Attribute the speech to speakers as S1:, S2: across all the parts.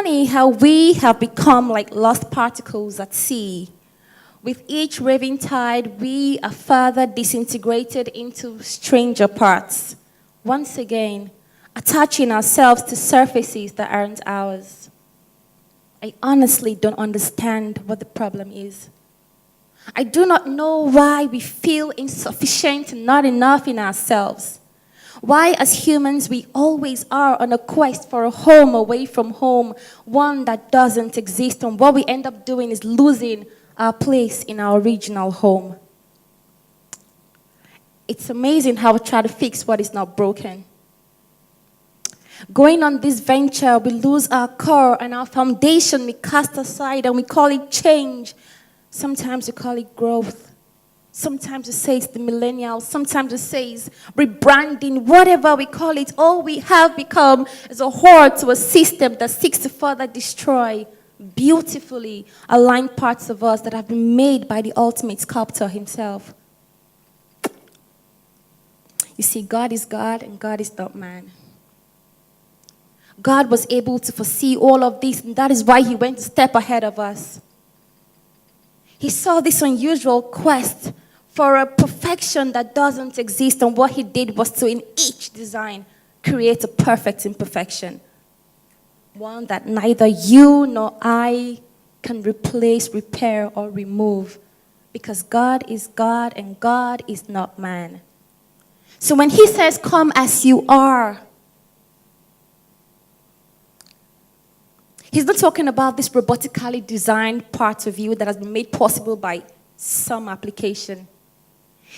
S1: funny how we have become like lost particles at sea. With each raving tide, we are further disintegrated into stranger parts. Once again, attaching ourselves to surfaces that aren't ours. I honestly don't understand what the problem is. I do not know why we feel insufficient and not enough in ourselves. Why, as humans, we always are on a quest for a home away from home, one that doesn't exist, and what we end up doing is losing our place in our original home. It's amazing how we try to fix what is not broken. Going on this venture, we lose our core and our foundation we cast aside, and we call it change. Sometimes we call it growth. Sometimes we say it's the millennials. Sometimes we say it's rebranding. Whatever we call it, all we have become is a horde to a system that seeks to further destroy beautifully aligned parts of us that have been made by the ultimate sculptor himself. You see, God is God and God is not man. God was able to foresee all of this, and that is why he went a step ahead of us. He saw this unusual quest for a perfection that doesn't exist, and what he did was to, in each design, create a perfect imperfection. One that neither you nor I can replace, repair, or remove, because God is God and God is not man. So when he says, "Come as you are," he's not talking about this robotically designed part of you that has been made possible by some application.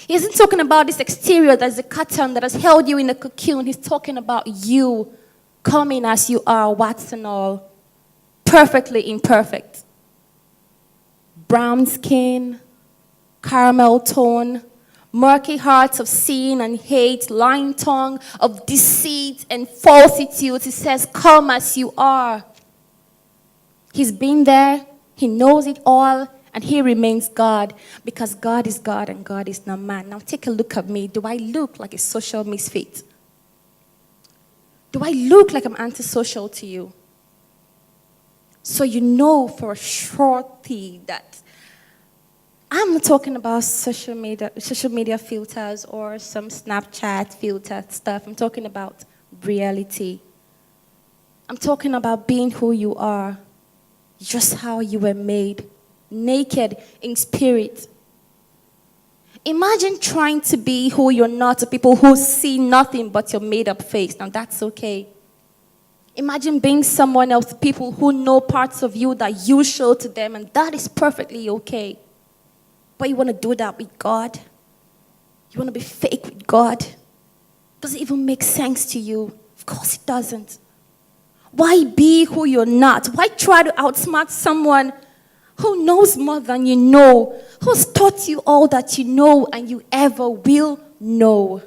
S1: He isn't talking about this exterior that is a curtain that has held you in a cocoon. He's talking about you coming as you are, warts and all, perfectly imperfect. Brown skin, caramel tone, murky hearts of sin and hate, lying tongue of deceit and falsitude. He says, "Come as you are." He's been there, he knows it all, and he remains God, because God is God and God is not man. Now take a look at me. Do I look like a social misfit? Do I look like I'm antisocial to you? So you know for a surety that I'm not talking about social media filters or some Snapchat filter stuff. I'm talking about reality. I'm talking about being who you are. Just how you were made, naked in spirit. Imagine trying to be who you're not to people who see nothing but your made-up face. Now that's okay. Imagine being someone else to people who know parts of you that you show to them, and that is perfectly okay. But you want to do that with God? You want to be fake with God? Does it even make sense to you? Of course it doesn't. Why be who you're not? Why try to outsmart someone who knows more than you know, who's taught you all that you know and you ever will know?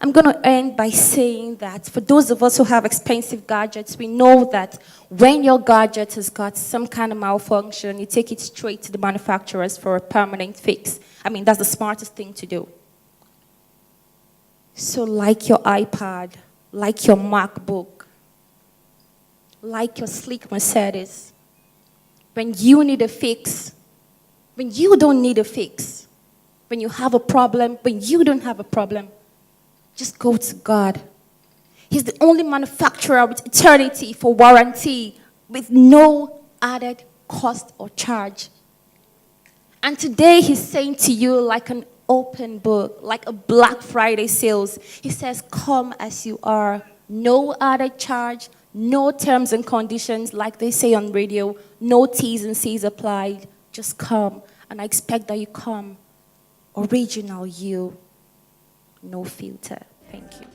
S1: I'm going to end by saying that for those of us who have expensive gadgets, we know that when your gadget has got some kind of malfunction, you take it straight to the manufacturers for a permanent fix. I mean, that's the smartest thing to do. So like your iPad, like your MacBook, like your sleek Mercedes, when you need a fix, when you don't need a fix, when you have a problem, when you don't have a problem, just go to God. He's the only manufacturer with eternity for warranty, with no added cost or charge. And today he's saying to you like an open book, like a Black Friday sales. He says, "Come as you are." No added charge, no terms and conditions like they say on radio, no T's and C's applied. Just come. And I expect that you come original you, no filter. Thank you.